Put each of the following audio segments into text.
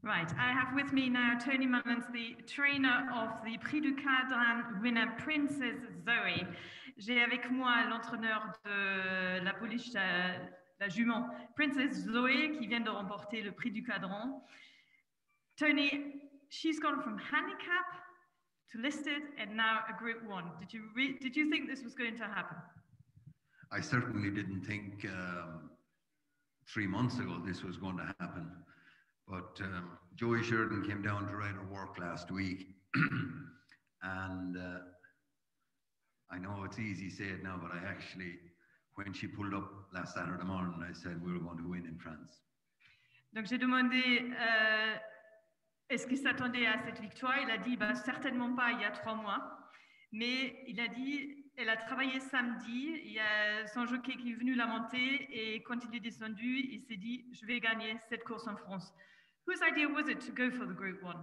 Right, I have with me now Tony Mullins, the trainer of the Prix du Cadran winner Princess Zoe. J'ai avec moi l'entraîneur de la pouliche, la jument Princess Zoe, qui vient de remporter le Prix du Cadran. Tony, she's gone from handicap to listed and now a Group 1. Did you think this was going to happen? I certainly didn't think 3 months ago this was going to happen. But Joey Sheridan came down to ride her work last week. And I know it's easy to say it now, but I actually, when she pulled up last Saturday morning, I said we were going to win in France. Donc j'ai demandé est-ce qu'il s'attendait à cette victoire. Il a dit certainement pas il y a 3 mois. Mais il a dit, elle a travaillé samedi, il y a son jockey qui est venu la monter et quand il est descendu, il s'est dit, je vais gagner cette course en France. Whose idea was it to go for the Group 1?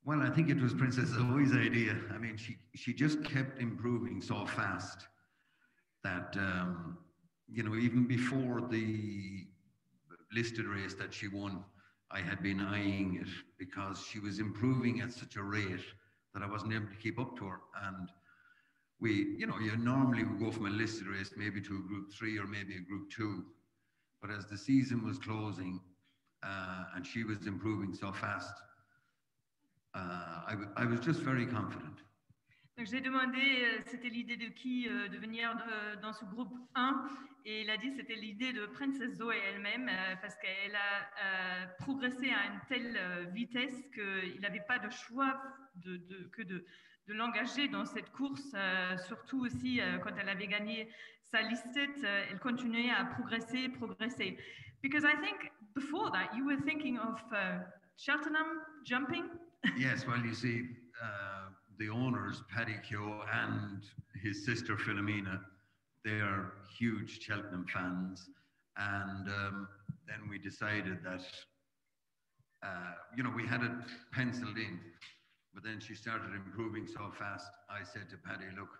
Well, I think it was Princess Zoe's idea. I mean, she just kept improving so fast that, you know, even before the listed race that she won, I had been eyeing it because she was improving at such a rate that I wasn't able to keep up to her. And you normally would go from a listed race maybe to a Group 3 or maybe a Group 2. But as the season was closing and she was improving so fast, I was just very confident. Donc j'ai demandé, c'était l'idée de qui de venir dans ce groupe 1 et il a dit c'était l'idée de Princess Zoe elle-même parce qu'elle a progressé à une telle vitesse qu'il n'avait pas de choix que de l'engager dans cette course, surtout aussi quand elle avait gagné sa listed, elle continuait à progresser. Because I think before that you were thinking of Cheltenham jumping. Yes, well you see, the owners, Paddy Keogh and his sister Philomena, they are huge Cheltenham fans. And then we decided that, we had it penciled in, but then she started improving so fast. I said to Paddy, look,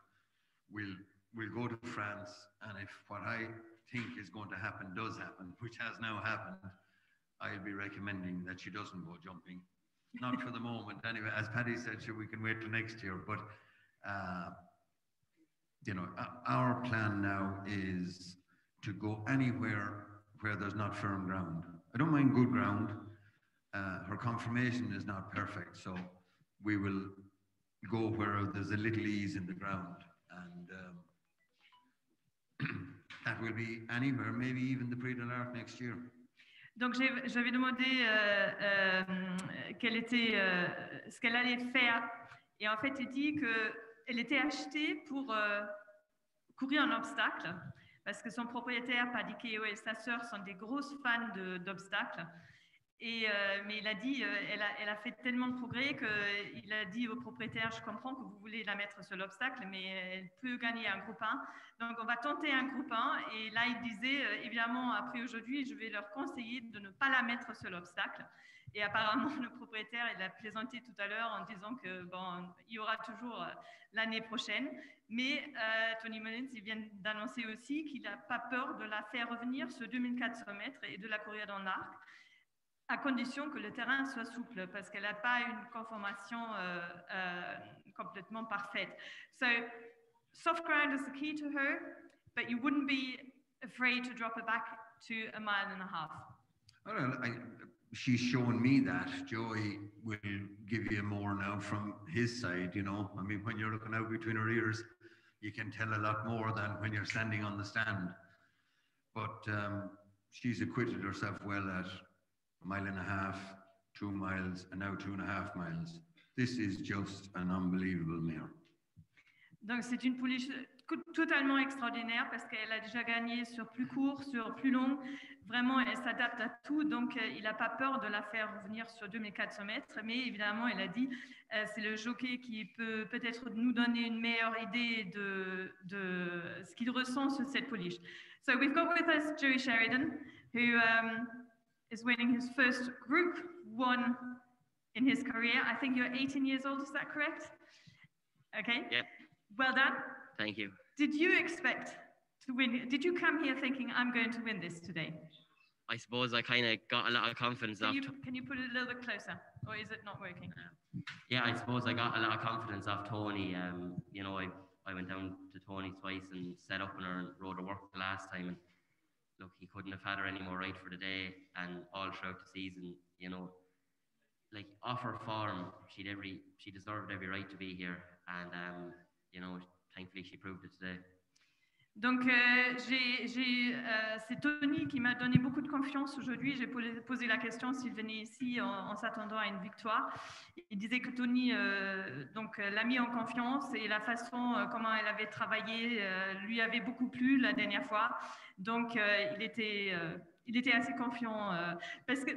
we'll go to France, and if what I think is going to happen does happen, which has now happened, I'll be recommending that she doesn't go jumping. Not for the moment. Anyway, as Paddy said, sure, we can wait till next year. But, our plan now is to go anywhere where there's not firm ground. I don't mind good ground. Her conformation is not perfect, so we will go where there's a little ease in the ground. And that will be anywhere, maybe even the Prix de l'Arc next year. Donc j'avais demandé quel était ce qu'elle allait faire et en fait elle dit qu'elle était achetée pour courir un obstacle parce que son propriétaire Paddy Keogh et sa sœur sont des grosses fans d'obstacles mais il a dit elle a fait tellement de progrès qu'il a dit au propriétaire je comprends que vous voulez la mettre sur l'obstacle mais elle peut gagner un groupe 1 donc on va tenter un groupe 1 et là il disait évidemment après aujourd'hui je vais leur conseiller de ne pas la mettre sur l'obstacle et apparemment le propriétaire il a plaisanté tout à l'heure en disant que il y aura toujours l'année prochaine mais Tony Mullins il vient d'annoncer aussi qu'il n'a pas peur de la faire revenir sur 2400 mètres et de la courir dans l'arc à condition que le terrain soit souple, parce qu'elle n'a pas une conformation complètement parfaite. So, soft ground is the key to her, but you wouldn't be afraid to drop her back to 1.5 miles. Well, she's shown me that. Joey will give you more now from his side, I mean, when you're looking out between her ears, you can tell a lot more than when you're standing on the stand. But she's acquitted herself well at 1.5 miles, 2 miles, and now 2.5 miles. This is just an unbelievable mare. Donc c'est une pouliche totalement extraordinaire parce qu'elle a déjà gagné sur plus court, sur plus long. Vraiment, elle s'adapte à tout. Donc il n'a pas peur de la faire revenir sur 2400 mètres. Mais évidemment, elle a dit, c'est le jockey qui peut peut-être nous donner une meilleure idée de ce qu'il ressent sur cette pouliche. So we've got with us Joey Sheridan, who is winning his first Group 1 in his career. I think you're 18 years old, is that correct? Okay. Yeah. Well done. Thank you. Did you expect to win? Did you come here thinking, I'm going to win this today? I suppose I kind of got a lot of confidence off. Can you put it a little bit closer, or is it not working? Yeah, I suppose I got a lot of confidence off Tony. You know, I went down to Tony twice and set up on her and rode her work the last time. And look, he couldn't have had her any more right for the day. And all throughout the season, you know, like off her form, she deserved every right to be here. And you know, thankfully she proved it today. Donc, c'est Tony qui m'a donné beaucoup de confiance aujourd'hui. J'ai posé la question s'il venait ici en s'attendant à une victoire. Il disait que Tony donc, l'a mis en confiance et la façon comment elle avait travaillé lui avait beaucoup plu la dernière fois. Donc, il était assez confiant. Parce que,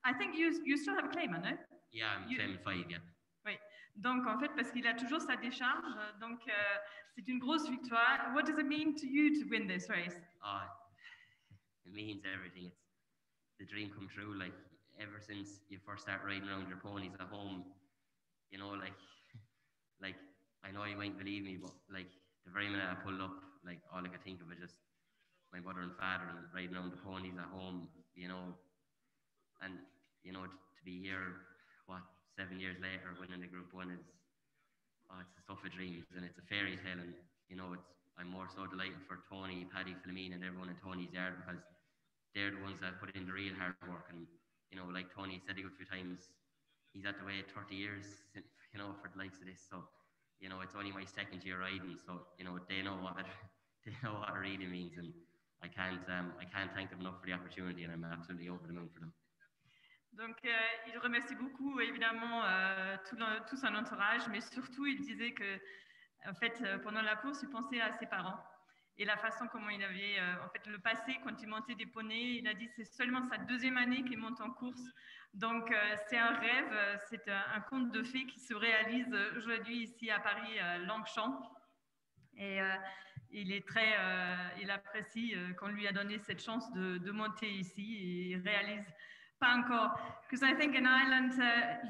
I think you still have a claim, no? Yeah, I'm claiming 5, yeah. Oui. Donc, en fait, parce qu'il a toujours sa décharge, donc c'est une grosse victoire. What does it mean to you to win this race? It means everything. It's the dream come true. Like, ever since you first start riding around your ponies at home, you know, like I know you might believe me, but like the very minute I pulled up, like all I could think of was just my mother and father and riding around the ponies at home, you know, and you know to be here, 7 years later, winning the Group 1 it's the stuff of dreams, and it's a fairy tale. And you know, I'm more so delighted for Tony, Paddy, Philomene, and everyone in Tony's yard, because they're the ones that put in the real hard work. And you know, like Tony said a good few times, he's had to wait 30 years, you know, for the likes of this. So you know, it's only my second year riding, so you know, they know what it really means, and I can't thank them enough for the opportunity, and I'm absolutely over the moon for them. Donc, il remercie beaucoup, évidemment, tout son entourage, mais surtout, il disait que, en fait, pendant la course, il pensait à ses parents et la façon comment il avait, en fait, le passé, quand il montait des poneys, il a dit que c'est seulement sa 2e année qu'il monte en course. Donc, c'est un rêve, c'est un conte de fées qui se réalise aujourd'hui ici à Paris, Longchamp. Et il apprécie qu'on lui a donné cette chance de monter ici, et il réalise pas encore. Because I think in Ireland,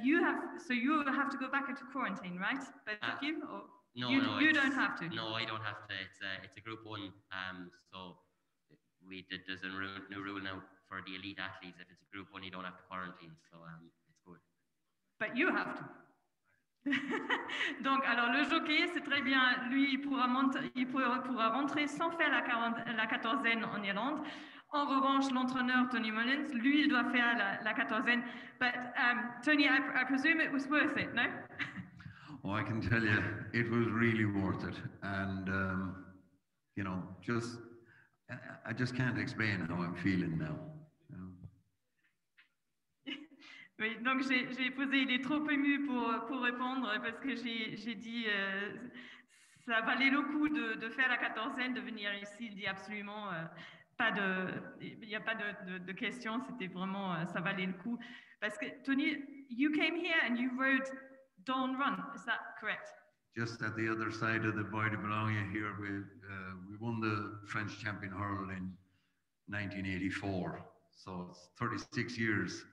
you have to go back into quarantine, right? Both of you? Or no, you don't have to. No, I don't have to. It's a Group 1, so there's a new rule now for the elite athletes. If it's a Group 1, you don't have to quarantine, so it's good. But you have to. Donc, alors le jockey, c'est très bien. Lui, il pourra rentrer sans faire la quatorzaine en Irlande. En revanche, l'entraîneur Tony Mullins, lui, il doit faire la quatorzaine. But Tony, I presume it was worth it, no? Oh, I can tell you, it was really worth it. And, you know, I just can't explain how I'm feeling now. Oui, donc j'ai posé, il est trop ému pour répondre, parce que j'ai dit ça valait le coup de faire la quatorzaine, de venir ici. Il dit absolument il n'y a pas de question, c'était vraiment, ça valait le coup. Parce que Tony, you came here and you rode Dawn Run, is that correct? Just at the other side of the Bois de Boulogne here, we won the French champion hurl in 1984, so it's 36 years.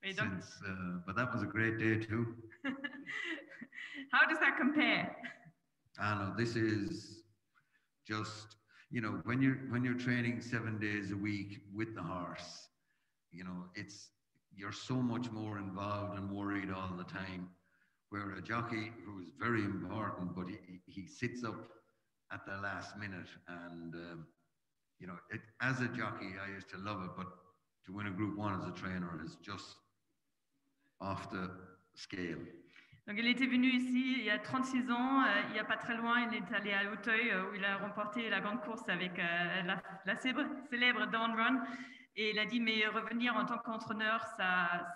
Since, but that was a great day too. How does that compare? No, this is just, you know, when you're training 7 days a week with the horse, you know, you're so much more involved and worried all the time. Where a jockey, who is very important, but he sits up at the last minute, and you know, as a jockey, I used to love it, but to win a Group 1 as a trainer is just off the scale. Donc il était venu ici il y a 36 ans, il n'y a pas très loin, il est allé à Auteuil où il a remporté la grande course avec la célèbre Dawn Run, et il a dit mais revenir en tant qu'entraîneur,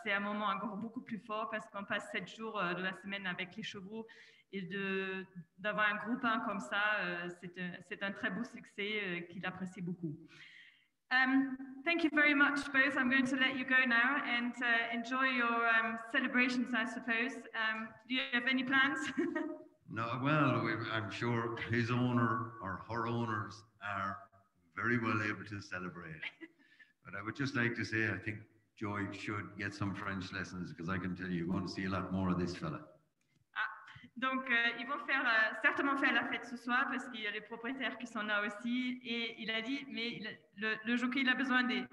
c'est un moment encore beaucoup plus fort, parce qu'on passe 7 jours de la semaine avec les chevaux, et d'avoir un groupe 1 comme ça, c'est un très beau succès qu'il apprécie beaucoup. Thank you very much, both. I'm going to let you go now and enjoy your celebrations, I suppose. Do you have any plans? No, well, I'm sure his owner or her owners are very well able to celebrate. But I would just like to say, I think Joy should get some French lessons, because I can tell you, you're going to see a lot more of this fella. Donc, ils vont certainement faire la fête ce soir parce qu'il y a les propriétaires qui sont là aussi. Et il a dit, mais le jockey, il a besoin des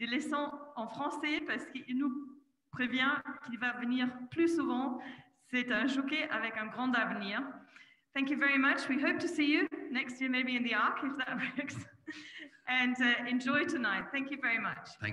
leçons en français parce qu'il nous prévient qu'il va venir plus souvent. C'est un jockey avec un grand avenir. Thank you very much. We hope to see you next year, maybe in the Ark, if that works. And enjoy tonight. Thank you very much. Thank